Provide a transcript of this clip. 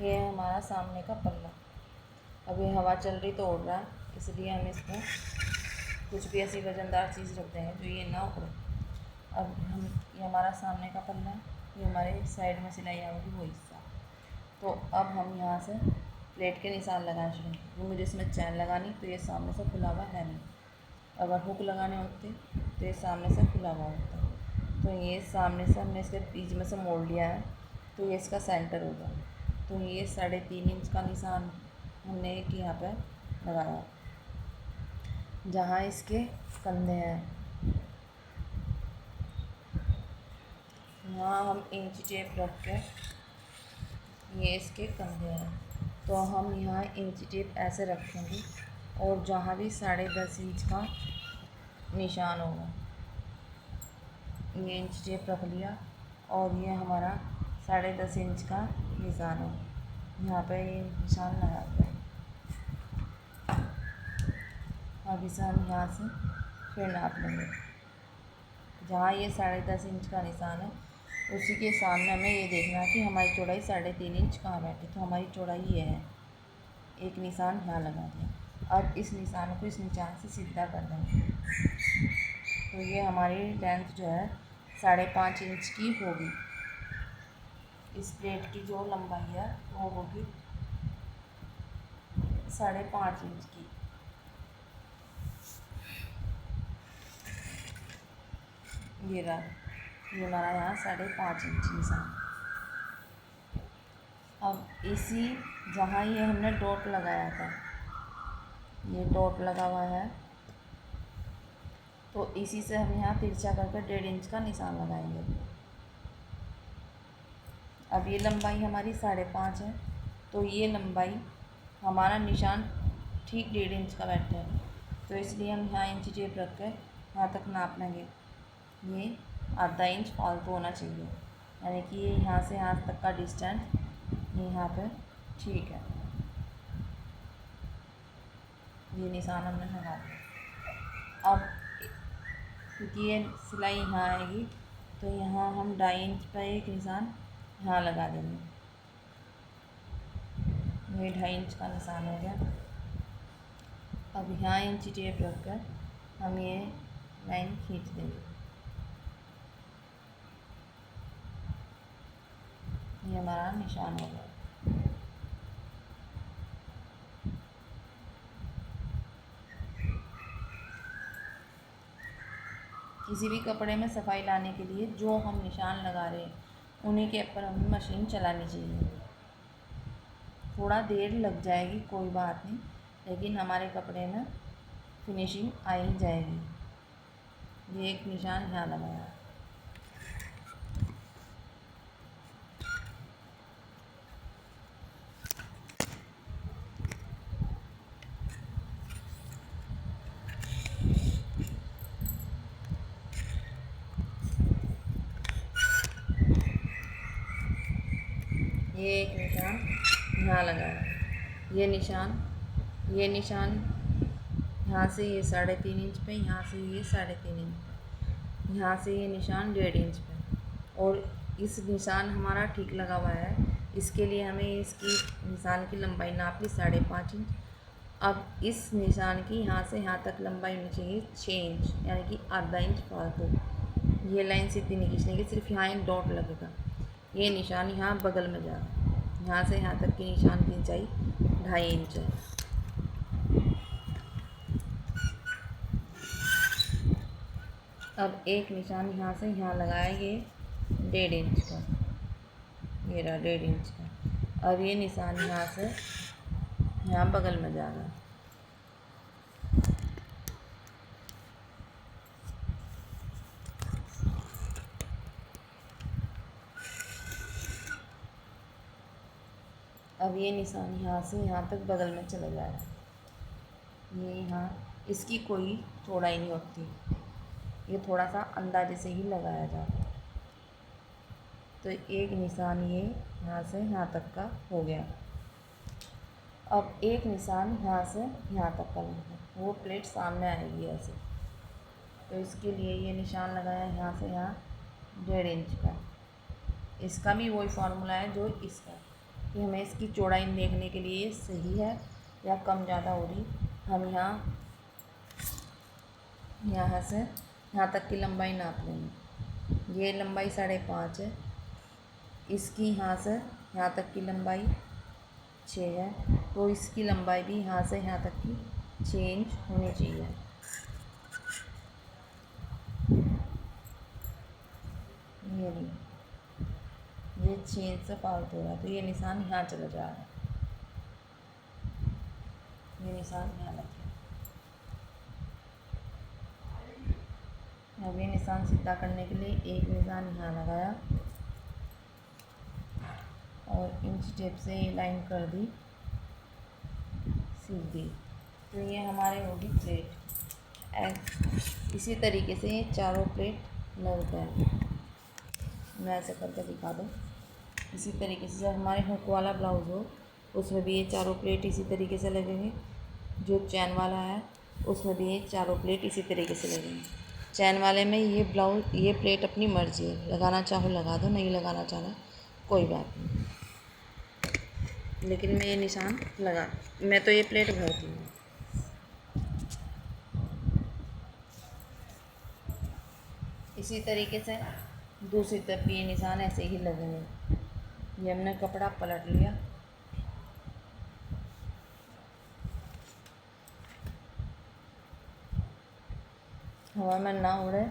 ये है हमारा सामने का पल्ला। अब ये हवा चल रही तो उड़ रहा है, इसलिए हम इसमें कुछ भी ऐसी वजनदार चीज़ रख देंगे जो ये ना उड़े। अब हम ये हमारा सामने का पल्ला है, ये हमारे साइड में सिलाई आएगी वो हिस्सा। तो अब हम यहाँ से प्लेट के निशान लगाना शुरू करेंगे। मुझे इसमें चैन लगानी, तो ये सामने से खुला हुआ है नहीं। अगर हुक लगाने होते तो ये सामने से खुला हुआ होता। तो ये सामने से हमने इसके बीच में से मोड़ लिया है, तो ये इसका सेंटर होगा। तो ये 3.5 इंच का निशान हमने एक यहाँ पे लगाया, जहाँ इसके कंधे हैं। यहाँ हम इंची टेप रख के, ये इसके कंधे हैं, तो हम यहाँ इंची टेप ऐसे रखेंगे और जहाँ भी 10.5 इंच का निशान होगा, ये इंच टेप रख लिया और ये हमारा 10.5 इंच का निशान है। यहाँ पे ये निशान लगाते हैं। अब इसे हम यहाँ से फिर नाप लेंगे। जहाँ ये 10.5 इंच का निशान है, उसी के सामने हमें ये देखना है कि हमारी चौड़ाई 3.5 इंच कहाँ बैठी। तो हमारी चौड़ाई ये है, एक निशान यहाँ लगा दिया। अब इस निशान को इस निशान से सीधा कर देंगे, तो ये हमारी लेंथ जो है 5.5 इंच की होगी। इस प्लेट की जो लंबाई है वो होगी 5.5 इंच की। ये रहा, ये हमारा यहाँ 5.5 इंच निशान। अब इसी जहाँ ये हमने डॉट लगाया था, ये डॉट लगा हुआ है, तो इसी से हम यहाँ तिरछा करके 1.5 इंच का निशान लगाएंगे। अब ये लंबाई हमारी 5.5 है, तो ये लंबाई हमारा निशान ठीक 1.5 इंच का बैठा है, तो इसलिए हम यहाँ इंची टेप रख कर यहाँ तक नाप लेंगे। ये आधा इंच फालतू होना चाहिए, यानी कि ये यहाँ से यहाँ तक का डिस्टेंस यहाँ पे ठीक है। ये निशान हमने लगा दिया। अब क्योंकि ये सिलाई यहाँ आएगी, तो यहाँ हम 2.5 इंच पर एक निशान यहाँ लगा देंगे। ये 2.5 इंच का निशान हो गया। अब यहाँ इंची टेप रख कर हम ये लाइन खींच देंगे। ये हमारा निशान हो गया। किसी भी कपड़े में सफाई लाने के लिए जो हम निशान लगा रहे हैं, उन्हीं के ऊपर हमें मशीन चलानी चाहिए। थोड़ा देर लग जाएगी, कोई बात नहीं, लेकिन हमारे कपड़े में फिनिशिंग आ ही जाएगी। ये एक निशान यहाँ लगाया। ये एक निशान यहाँ लगाया। ये निशान यहाँ से ये 3.5 इंच पे, यहाँ से ये 3.5 इंच पे, यहाँ से ये निशान 1.5 इंच पे, और इस निशान हमारा ठीक लगा हुआ है। इसके लिए हमें इसकी निशान की लंबाई नाप ली 5.5 इंच। अब इस निशान की यहाँ से यहाँ तक लंबाई होनी चाहिए 6 इंच, यानी कि आधा इंच फालतू। ये लाइन सीधी नहीं खींचने की, सिर्फ यहाँ एक डॉट लगेगा। ये निशान यहाँ बगल में जा रहा है। यहाँ से यहाँ तक की निशान की ऊंचाई 2.5 इंच है। अब एक निशान यहाँ से यहाँ लगाया, ये 1.5 इंच का, ये रहा 1.5 इंच का। अब ये निशान यहाँ से यहाँ बगल में जा रहा है। अब ये निशान यहाँ से यहाँ तक बगल में चला जा रहा है। ये यहाँ इसकी कोई चौड़ाई नहीं होती, ये थोड़ा सा अंदाजे से ही लगाया जाता है। तो एक निशान ये यहाँ से यहाँ तक का हो गया। अब एक निशान यहाँ से यहाँ तक का लगेगा, वो प्लेट सामने आएगी ऐसे। तो इसके लिए ये निशान लगाया यहाँ से यहाँ 1.5 इंच का। इसका भी वही फार्मूला है जो इसका। कि हमें इसकी चौड़ाई देखने के लिए सही है या कम ज़्यादा हो रही। हम यहाँ से यहाँ तक की लंबाई नाप लेंगे। ये लंबाई 5.5 है, इसकी यहाँ से यहाँ तक की लंबाई 6 है, तो इसकी लंबाई भी यहाँ से यहाँ तक की 6 इंच होनी चाहिए। ये 6 इंच से फालतू हो रहा है, तो ये निशान यहाँ चला जा रहा है। ये निशान यहाँ लग गया। अब ये निशान सीधा करने के लिए एक निशान यहाँ लगाया और इंच टेप से ये लाइन कर दी सीधी। तो ये हमारे होगी प्लेट। इसी तरीके से ये चारों प्लेट लग गए। मैं ऐसे करके दिखा दूँ। इसी तरीके से जब हमारे हुक वाला ब्लाउज़ हो उसमें भी ये चारों प्लेट इसी तरीके से लगेंगे। जो चैन वाला है उसमें भी ये चारों प्लेट इसी तरीके से लगेंगे। चैन वाले में ये प्लेट अपनी मर्ज़ी है, लगाना चाहो लगा दो, नहीं लगाना चाहो कोई बात नहीं, लेकिन मैं ये निशान मैं तो ये प्लेट भरती हूँ। इसी तरीके से दूसरी तरफ भी ये निशान ऐसे ही लगेंगे। ये हमने कपड़ा पलट लिया। हवा में ना उड़े